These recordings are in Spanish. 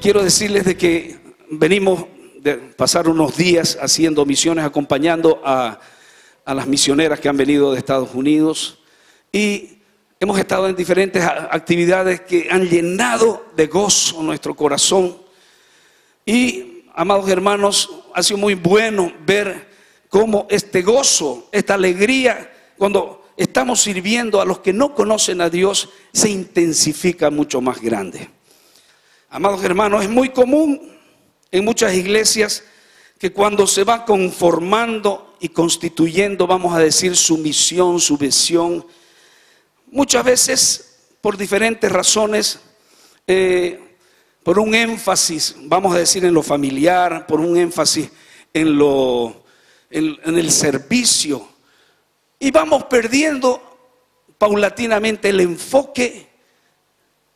quiero decirles de que venimos de pasar unos días haciendo misiones, acompañando a las misioneras que han venido de Estados Unidos, y hemos estado en diferentes actividades que han llenado de gozo nuestro corazón. Y, amados hermanos, ha sido muy bueno ver cómo este gozo, esta alegría, cuando estamos sirviendo a los que no conocen a Dios, se intensifica mucho más grande. Amados hermanos, es muy común en muchas iglesias que cuando se va conformando y constituyendo, vamos a decir, su misión, su visión, muchas veces por diferentes razones, por un énfasis, vamos a decir, en lo familiar, por un énfasis en el servicio, y vamos perdiendo paulatinamente el enfoque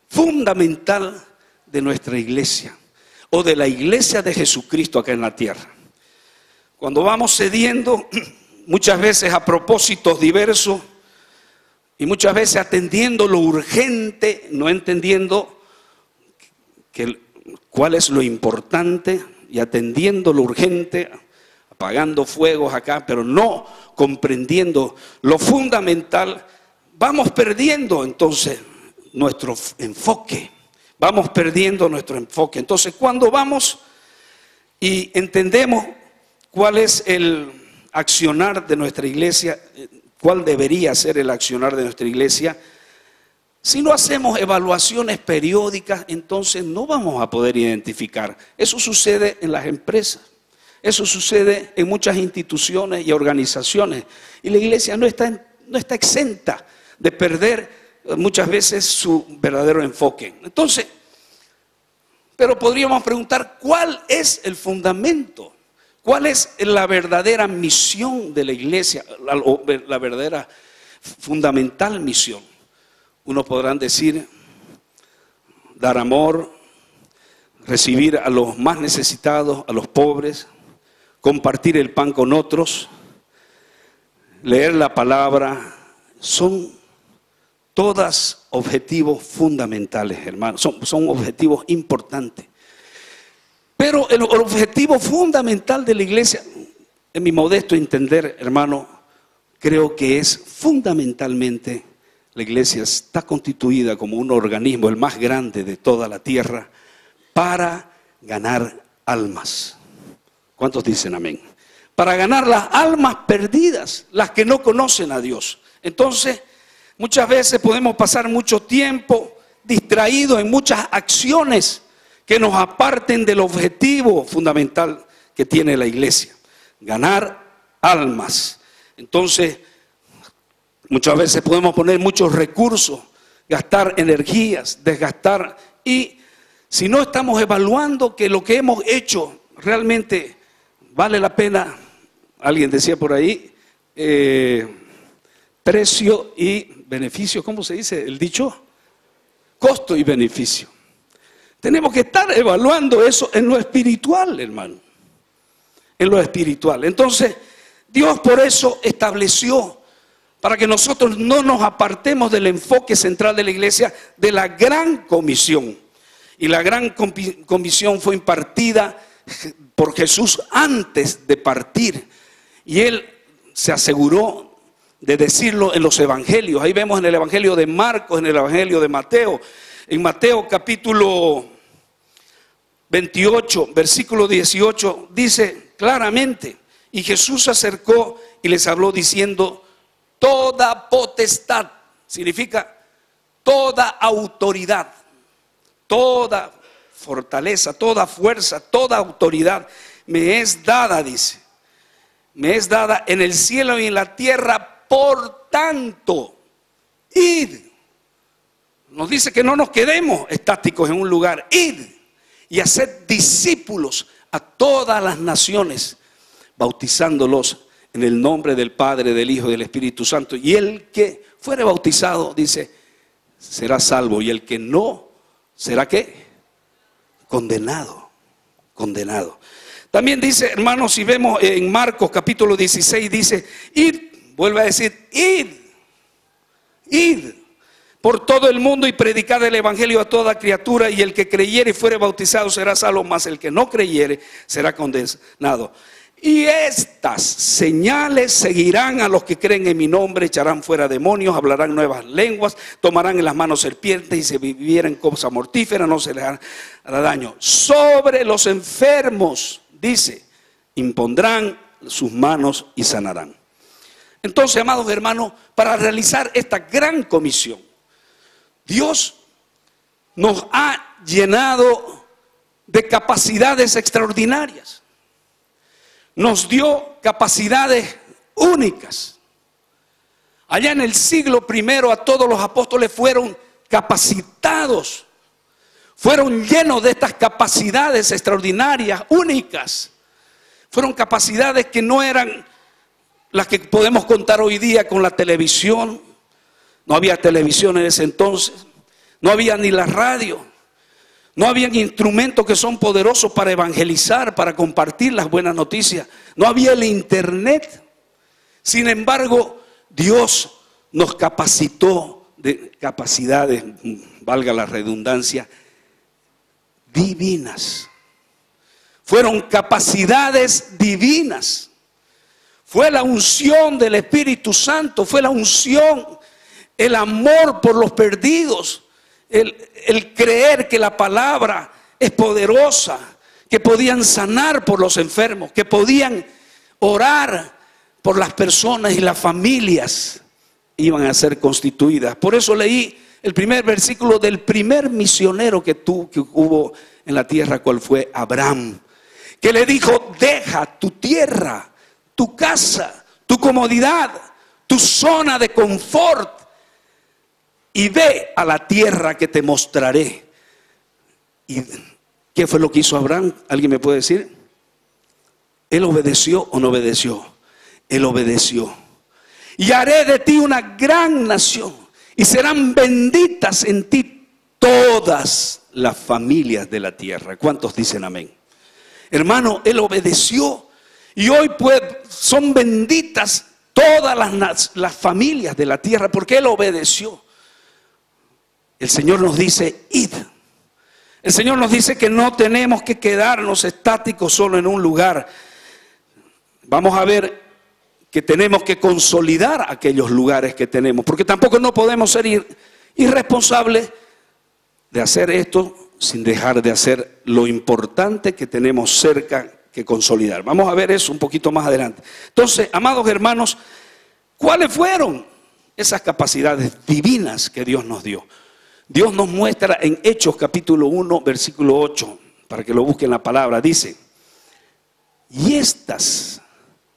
fundamental de nuestra iglesia o de la iglesia de Jesucristo acá en la tierra. Cuando vamos cediendo muchas veces a propósitos diversos y muchas veces atendiendo lo urgente, no entendiendo cuál es lo importante, y atendiendo lo urgente, apagando fuegos acá, pero no comprendiendo lo fundamental, vamos perdiendo entonces nuestro enfoque. Vamos perdiendo nuestro enfoque. Entonces, cuando vamos y entendemos cuál es el accionar de nuestra iglesia, cuál debería ser el accionar de nuestra iglesia, si no hacemos evaluaciones periódicas, entonces no vamos a poder identificar. Eso sucede en las empresas, eso sucede en muchas instituciones y organizaciones. Y la iglesia no está exenta de perder muchas veces su verdadero enfoque. Entonces, pero podríamos preguntar, ¿cuál es el fundamento? ¿Cuál es la verdadera misión de la iglesia? La verdadera fundamental misión. Unos podrán decir, dar amor, recibir a los más necesitados, a los pobres, compartir el pan con otros, leer la palabra. Son todas objetivos fundamentales, hermanos. Son objetivos importantes. Pero el objetivo fundamental de la iglesia, en mi modesto entender, hermano, creo que es fundamentalmente, la iglesia está constituida como un organismo, el más grande de toda la tierra, para ganar almas. ¿Cuántos dicen amén? Para ganar las almas perdidas, las que no conocen a Dios. Entonces, muchas veces podemos pasar mucho tiempo distraídos en muchas acciones que nos aparten del objetivo fundamental que tiene la iglesia: ganar almas. Entonces, muchas veces podemos poner muchos recursos, gastar energías, desgastar, y si no estamos evaluando que lo que hemos hecho realmente vale la pena, alguien decía por ahí, precio y beneficio, ¿cómo se dice el dicho? Costo y beneficio. Tenemos que estar evaluando eso en lo espiritual, hermano. En lo espiritual. Entonces, Dios por eso estableció, para que nosotros no nos apartemos del enfoque central de la iglesia, de la gran comisión. Y la gran comisión fue impartida por Jesús antes de partir. Y Él se aseguró de decirlo en los evangelios. Ahí vemos en el evangelio de Marcos, en el evangelio de Mateo. En Mateo capítulo 28, versículo 18, dice claramente: y Jesús se acercó y les habló diciendo, toda potestad, significa toda autoridad, toda fortaleza, toda fuerza, toda autoridad me es dada, dice, me es dada en el cielo y en la tierra. Por tanto, id. Nos dice que no nos quedemos estáticos en un lugar. Id y haced discípulos a todas las naciones, bautizándolos en el nombre del Padre, del Hijo y del Espíritu Santo. Y el que fuere bautizado, dice, será salvo. Y el que no, ¿será qué? Condenado. Condenado. También dice, hermanos, si vemos en Marcos capítulo 16, dice, id, vuelve a decir, id, id. por todo el mundo y predicad el evangelio a toda criatura, y el que creyere y fuere bautizado será salvo, mas el que no creyere será condenado. Y estas señales seguirán a los que creen en mi nombre: echarán fuera demonios, hablarán nuevas lenguas, tomarán en las manos serpientes, y si bebieren cosa mortífera no se les hará daño. Sobre los enfermos, dice, impondrán sus manos y sanarán. Entonces, amados hermanos, para realizar esta gran comisión, Dios nos ha llenado de capacidades extraordinarias. Nos dio capacidades únicas. Allá en el siglo I a todos los apóstoles fueron capacitados, fueron llenos de estas capacidades extraordinarias, únicas. Fueron capacidades que no eran las que podemos contar hoy día con la televisión. No había televisión en ese entonces, no había ni la radio. No habían instrumentos que son poderosos para evangelizar, para compartir las buenas noticias. No había el internet. Sin embargo, Dios nos capacitó de capacidades, valga la redundancia, divinas. Fueron capacidades divinas. Fue la unción del Espíritu Santo, fue la unción, el amor por los perdidos. El creer que la palabra es poderosa, que podían sanar por los enfermos, que podían orar por las personas y las familias iban a ser constituidas. Por eso leí el primer versículo del primer misionero que hubo en la tierra, cual fue Abraham, que le dijo: deja tu tierra, tu casa, tu comodidad, tu zona de confort, y ve a la tierra que te mostraré. ¿Y qué fue lo que hizo Abraham? ¿Alguien me puede decir? ¿Él obedeció o no obedeció? Él obedeció. Y haré de ti una gran nación, y serán benditas en ti todas las familias de la tierra. ¿Cuántos dicen amén? Hermano, él obedeció, y hoy pues son benditas todas las familias de la tierra, porque él obedeció. El Señor nos dice: id. El Señor nos dice que no tenemos que quedarnos estáticos solo en un lugar. Vamos a ver que tenemos que consolidar aquellos lugares que tenemos, porque tampoco no podemos ser irresponsables de hacer esto sin dejar de hacer lo importante que tenemos cerca que consolidar. Vamos a ver eso un poquito más adelante. Entonces, amados hermanos, ¿cuáles fueron esas capacidades divinas que Dios nos dio? Dios nos muestra en Hechos capítulo 1, versículo 8, para que lo busquen la palabra. Dice: y estas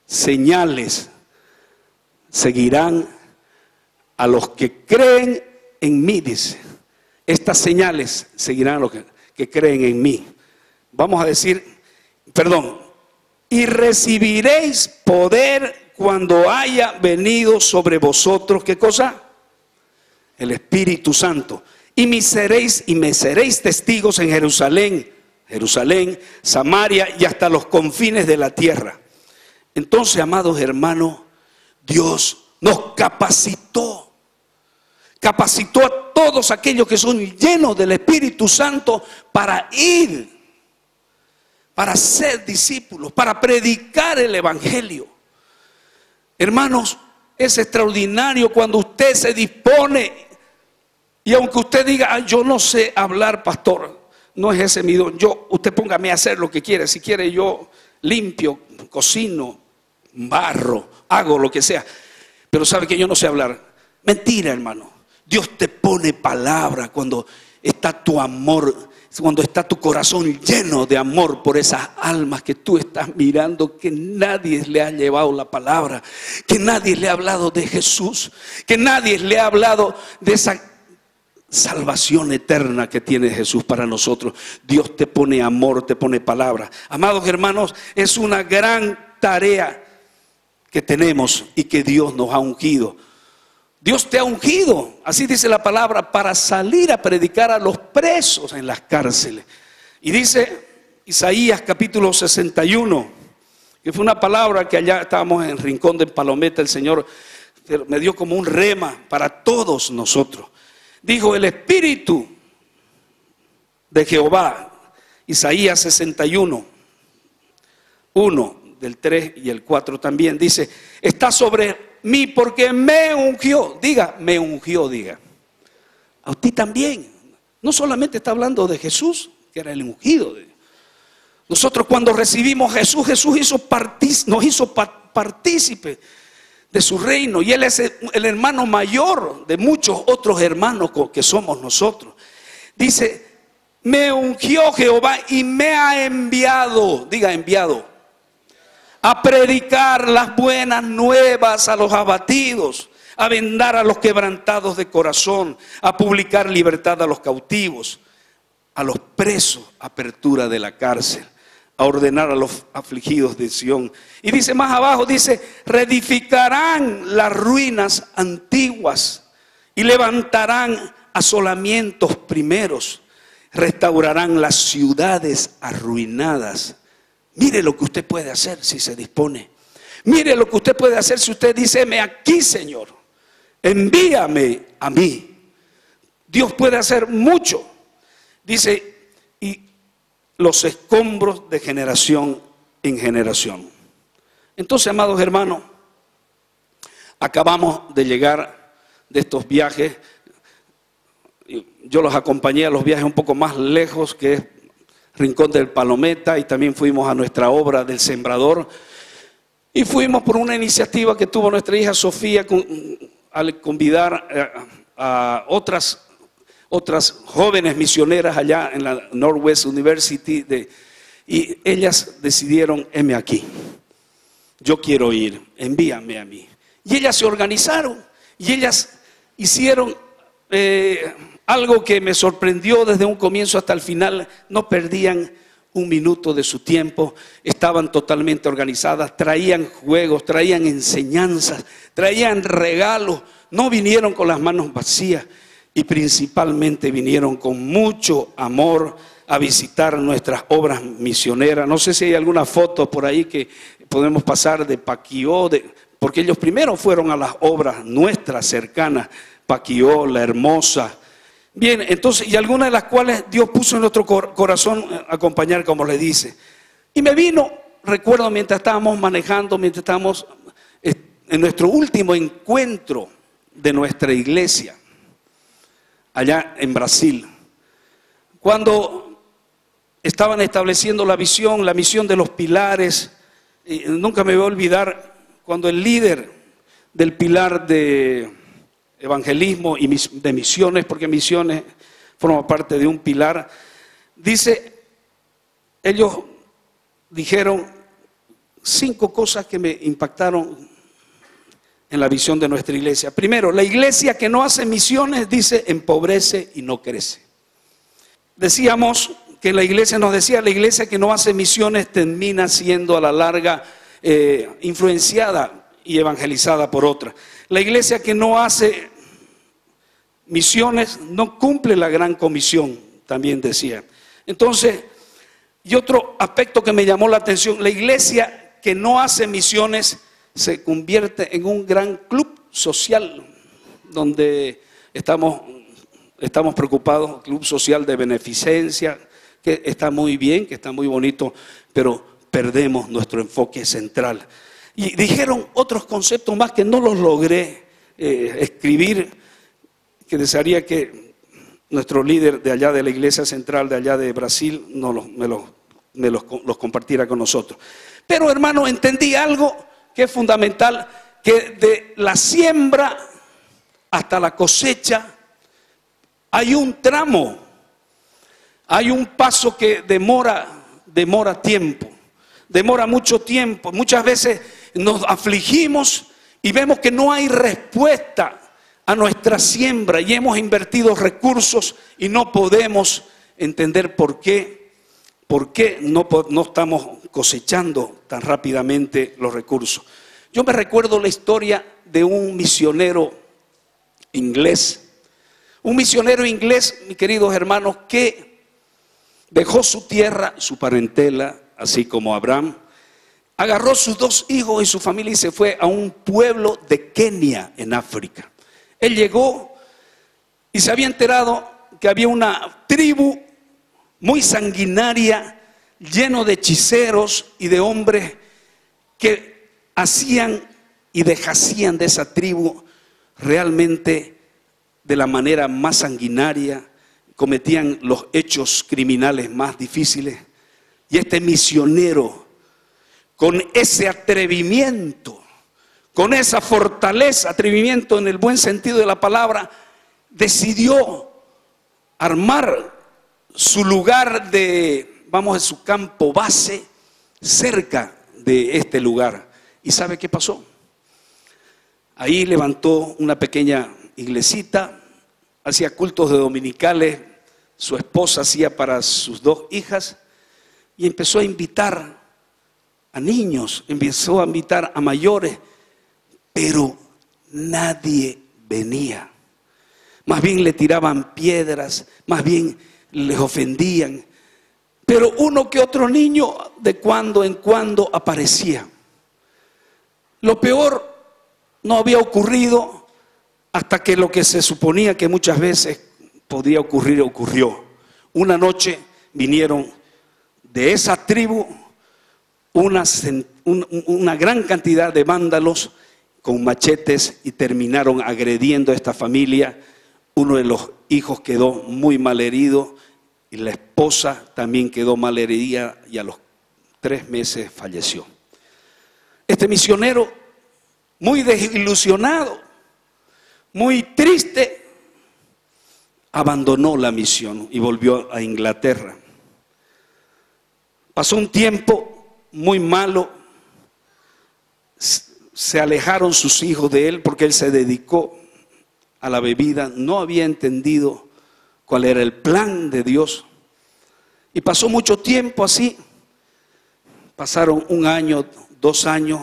señales seguirán a los que creen en mí, dice. Estas señales seguirán a los que creen en mí. Vamos a decir, y recibiréis poder cuando haya venido sobre vosotros, ¿qué cosa? El Espíritu Santo. Y me seréis testigos en Jerusalén, Samaria y hasta los confines de la tierra. Entonces, amados hermanos, Dios nos capacitó a todos aquellos que son llenos del Espíritu Santo para ir, para ser discípulos, para predicar el evangelio. Hermanos, es extraordinario cuando usted se dispone. Y aunque usted diga: yo no sé hablar, pastor, no es ese mi don. Usted póngame a hacer lo que quiere. Si quiere, yo limpio, cocino, barro, hago lo que sea. Pero sabe que yo no sé hablar. Mentira, hermano. Dios te pone palabra cuando está tu amor, cuando está tu corazón lleno de amor por esas almas que tú estás mirando, que nadie le ha llevado la palabra, que nadie le ha hablado de Jesús, que nadie le ha hablado de esa salvación eterna que tiene Jesús para nosotros. Dios te pone amor, te pone palabra. Amados hermanos, es una gran tarea que tenemos y que Dios nos ha ungido. Dios te ha ungido, así dice la palabra, para salir a predicar a los presos en las cárceles. Y dice Isaías capítulo 61, que fue una palabra que allá estábamos en el rincón de Palometa, el Señor me dio como un rema para todos nosotros. Dijo: el Espíritu de Jehová, Isaías 61, 1, del 3 y el 4 también, dice: está sobre mí porque me ungió. Diga, me ungió, diga. A usted también. No solamente está hablando de Jesús, que era el ungido. Nosotros cuando recibimos a Jesús, nos hizo partícipe de su reino. Y Él es el hermano mayor de muchos otros hermanos que somos nosotros. Dice: me ungió Jehová y me ha enviado, diga enviado, a predicar las buenas nuevas a los abatidos, a vendar a los quebrantados de corazón, a publicar libertad a los cautivos, a los presos, apertura de la cárcel, a ordenar a los afligidos de Sión. Y dice más abajo, dice: reedificarán las ruinas antiguas y levantarán asolamientos primeros, restaurarán las ciudades arruinadas. Mire lo que usted puede hacer si se dispone. Mire lo que usted puede hacer si usted dice: heme aquí, Señor, envíame a mí. Dios puede hacer mucho. Dice: y los escombros de generación en generación. Entonces, amados hermanos, acabamos de llegar de estos viajes. Yo los acompañé a los viajes un poco más lejos, que es Rincón del Palometa, y también fuimos a nuestra obra del Sembrador. Y fuimos por una iniciativa que tuvo nuestra hija Sofía al convidar a otras jóvenes misioneras allá en la Northwest University, y ellas decidieron: heme aquí, yo quiero ir, envíame a mí. Y ellas se organizaron y ellas hicieron algo que me sorprendió desde un comienzo hasta el final. No perdían un minuto de su tiempo, estaban totalmente organizadas, traían juegos, traían enseñanzas, traían regalos, no vinieron con las manos vacías. Y principalmente vinieron con mucho amor a visitar nuestras obras misioneras. No sé si hay alguna foto por ahí que podemos pasar de Paquió, porque ellos primero fueron a las obras nuestras cercanas, Paquió, La Hermosa. Bien, entonces, y algunas de las cuales Dios puso en nuestro corazón acompañar, como le dice. Y me vino, recuerdo, mientras estábamos manejando, mientras estábamos en nuestro último encuentro de nuestra iglesia, allá en Brasil, cuando estaban estableciendo la misión de los pilares. Y nunca me voy a olvidar cuando el líder del pilar de evangelismo y de misiones, porque misiones forma parte de un pilar, dice, ellos dijeron 5 cosas que me impactaron en la visión de nuestra iglesia. Primero, la iglesia que no hace misiones, dice, empobrece y no crece. Decíamos que la iglesia, nos decía, la iglesia que no hace misiones termina siendo a la larga influenciada y evangelizada por otra. La iglesia que no hace misiones no cumple la gran comisión, también decía. Entonces, y otro aspecto que me llamó la atención, la iglesia que no hace misiones se convierte en un gran club social donde estamos preocupados, club social de beneficencia, que está muy bien, que está muy bonito, pero perdemos nuestro enfoque central. Y dijeron otros conceptos más que no los logré escribir, que desearía que nuestro líder de allá de la iglesia central de allá de Brasil me los compartiera con nosotros. Pero hermano, entendí algo que es fundamental, que de la siembra hasta la cosecha hay un tramo, hay un paso que demora tiempo, demora mucho tiempo. Muchas veces nos afligimos y vemos que no hay respuesta a nuestra siembra y hemos invertido recursos y no podemos entender por qué no estamos cosechando tan rápidamente los recursos. Yo me recuerdo la historia de un misionero inglés, mis queridos hermanos, que dejó su tierra, su parentela, así como Abraham, agarró sus 2 hijos y su familia y se fue a un pueblo de Kenia, en África. Él llegó y se había enterado que había una tribu muy sanguinaria, lleno de hechiceros y de hombres que hacían y deshacían de esa tribu realmente de la manera más sanguinaria, cometían los hechos criminales más difíciles. Y este misionero, con ese atrevimiento, con esa fortaleza, atrevimiento en el buen sentido de la palabra, decidió armar su lugar de, vamos, su campo base cerca de este lugar. ¿Y sabe qué pasó? Ahí levantó una pequeña iglesita, hacía cultos de dominicales, su esposa hacía para sus 2 hijas y empezó a invitar a niños, empezó a invitar a mayores, pero nadie venía. Más bien le tiraban piedras, más bien les ofendían, pero uno que otro niño de cuando en cuando aparecía. Lo peor no había ocurrido hasta que lo que se suponía que muchas veces podía ocurrir, ocurrió. Una noche vinieron de esa tribu una gran cantidad de vándalos con machetes y terminaron agrediendo a esta familia. Uno de los hijos quedó muy mal herido y la esposa también quedó mal herida y a los 3 meses falleció. Este misionero, muy desilusionado, muy triste, abandonó la misión y volvió a Inglaterra. Pasó un tiempo muy malo, se alejaron sus hijos de él porque él se dedicó a la bebida, no había entendido cuál era el plan de Dios. Y pasó mucho tiempo así, pasaron 1 año, 2 años,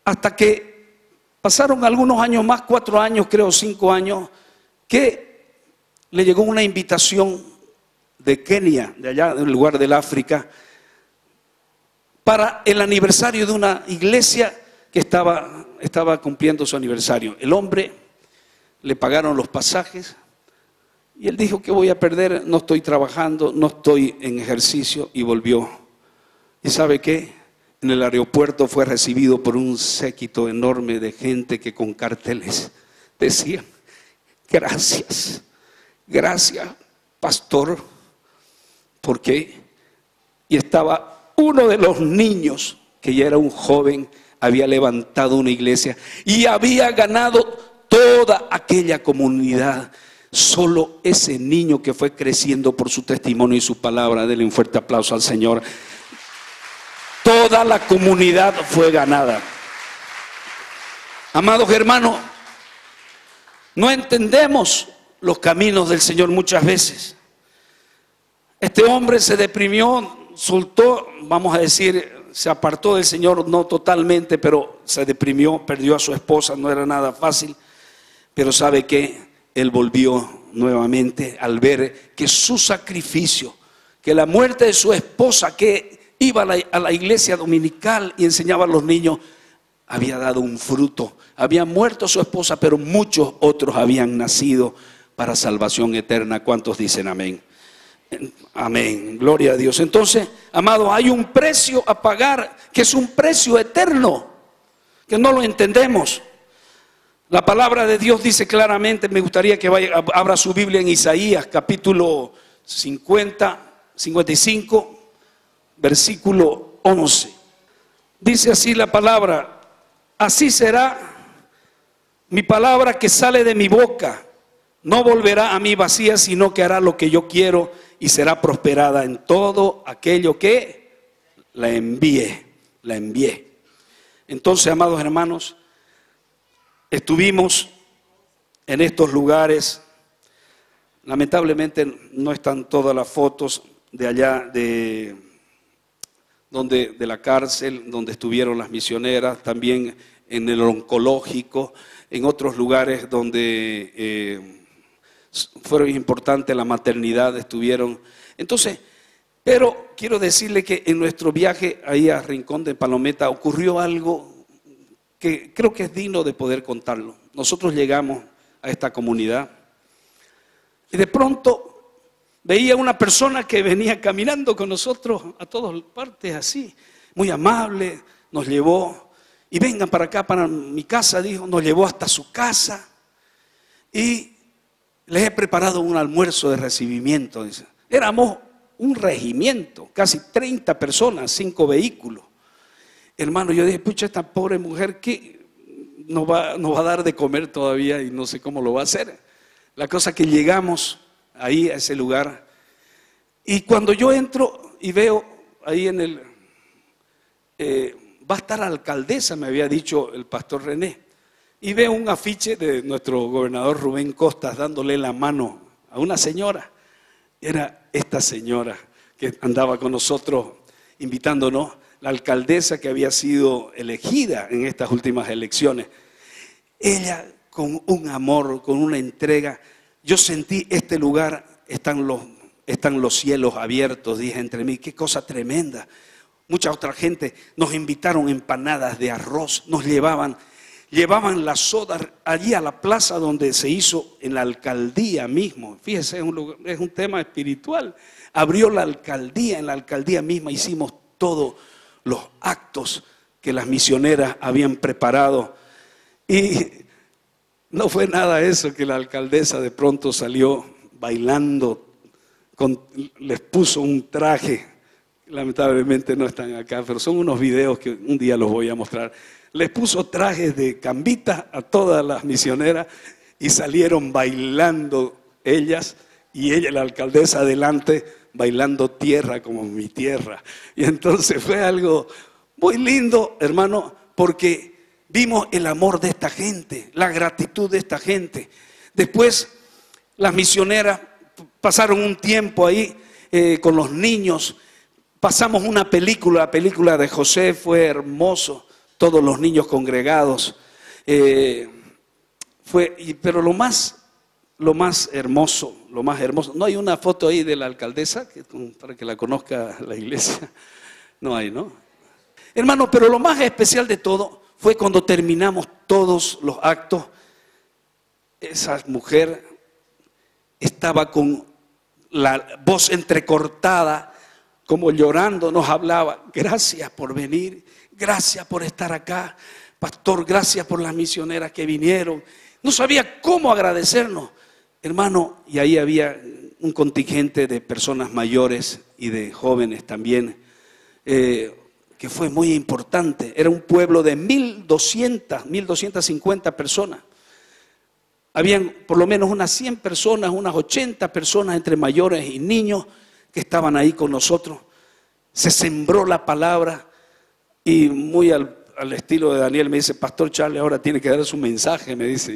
hasta que pasaron algunos años más, 4 años, creo 5 años, que le llegó una invitación de Kenia, de allá, del lugar del África, para el aniversario de una iglesia que estaba cumpliendo su aniversario. El hombre le pagaron los pasajes y él dijo: ¿qué voy a perder? No estoy trabajando, no estoy en ejercicio, y volvió. ¿Y sabe qué? En el aeropuerto fue recibido por un séquito enorme de gente que con carteles decían: gracias, gracias, pastor. ¿Por qué? Y estaba uno de los niños, que ya era un joven, había levantado una iglesia y había ganado toda aquella comunidad. Solo ese niño que fue creciendo por su testimonio y su palabra. Denle un fuerte aplauso al Señor. Toda la comunidad fue ganada. Amados hermanos, no entendemos los caminos del Señor muchas veces. Este hombre se deprimió, soltó, vamos a decir, se apartó del Señor, no totalmente, pero se deprimió, perdió a su esposa, no era nada fácil. Pero ¿sabe qué? Él volvió nuevamente al ver que su sacrificio, que la muerte de su esposa, que iba a la iglesia dominical y enseñaba a los niños, había dado un fruto. Había muerto su esposa, pero muchos otros habían nacido para salvación eterna. ¿Cuántos dicen amén? Amén, gloria a Dios. Entonces, amados, hay un precio a pagar, que es un precio eterno, que no lo entendemos. La palabra de Dios dice claramente, me gustaría que abra su Biblia en Isaías capítulo 55, versículo 11. Dice así la palabra: así será mi palabra que sale de mi boca, no volverá a mí vacía, sino que hará lo que yo quiero y será prosperada en todo aquello que la envíe. Entonces, amados hermanos, estuvimos en estos lugares. Lamentablemente no están todas las fotos de allá de la cárcel donde estuvieron las misioneras, también en el oncológico, en otros lugares donde fueron importantes, la maternidad estuvieron. Entonces, pero quiero decirle que en nuestro viaje ahí a Rincón de Palometa ocurrió algo que creo que es digno de poder contarlo. Nosotros llegamos a esta comunidad Y de pronto veía una persona que venía caminando con nosotros a todas partes así, muy amable, nos llevó, y vengan para acá, para mi casa, dijo, nos llevó hasta su casa, y les he preparado un almuerzo de recibimiento, dice. Éramos un regimiento, casi 30 personas, 5 vehículos. Hermano, yo dije, pucha, esta pobre mujer, ¿qué nos va a dar de comer todavía? Y no sé cómo lo va a hacer. La cosa que llegamos ahí a ese lugar, y cuando yo entro y veo ahí en el... va a estar la alcaldesa, me había dicho el pastor René, y veo un afiche de nuestro gobernador Rubén Costas dándole la mano a una señora. Era esta señora que andaba con nosotros invitándonos, la alcaldesa que había sido elegida en estas últimas elecciones. Ella con un amor, con una entrega, yo sentí este lugar, están los cielos abiertos, dije entre mí, qué cosa tremenda. Mucha otra gente nos invitaron empanadas de arroz, nos llevaban la soda allí a la plaza donde se hizo en la alcaldía mismo. Fíjese, es un tema espiritual. Abrió la alcaldía, en la alcaldía misma hicimos todos los actos que las misioneras habían preparado. Y no fue nada eso que la alcaldesa de pronto salió bailando, les puso un traje. Lamentablemente no están acá, pero son unos videos que un día los voy a mostrar. Les puso trajes de cambita a todas las misioneras y salieron bailando ellas, y ella, la alcaldesa, adelante, bailando tierra como mi tierra. Y entonces fue algo muy lindo, hermano, porque vimos el amor de esta gente, la gratitud de esta gente. Después las misioneras pasaron un tiempo ahí con los niños. Pasamos una película, la película de José, fue hermoso, todos los niños congregados. Pero lo más hermoso, no hay una foto ahí de la alcaldesa para que la conozca la iglesia, no hay, ¿no? Hermano, pero lo más especial de todo fue cuando terminamos todos los actos. Esa mujer estaba con la voz entrecortada, como llorando, nos hablaba. Gracias por venir, gracias por estar acá, pastor, gracias por las misioneras que vinieron. No sabía cómo agradecernos, hermano, y ahí había un contingente de personas mayores y de jóvenes también, que fue muy importante. Era un pueblo de 1,250 personas. Habían por lo menos unas 100 personas, unas 80 personas entre mayores y niños que estaban ahí con nosotros. Se sembró la palabra, y muy al estilo de Daniel me dice, pastor Charlie, ahora tiene que dar su mensaje, me dice,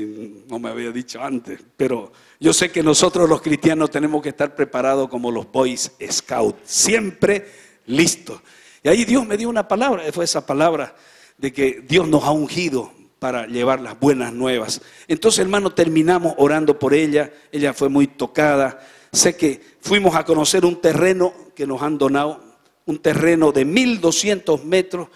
no me había dicho antes, pero yo sé que nosotros los cristianos tenemos que estar preparados como los Boy Scouts, siempre listos. Y ahí Dios me dio una palabra, fue esa palabra de que Dios nos ha ungido para llevar las buenas nuevas. Entonces, hermano, terminamos orando por ella, ella fue muy tocada. Sé que fuimos a conocer un terreno que nos han donado, un terreno de 1,200 metros,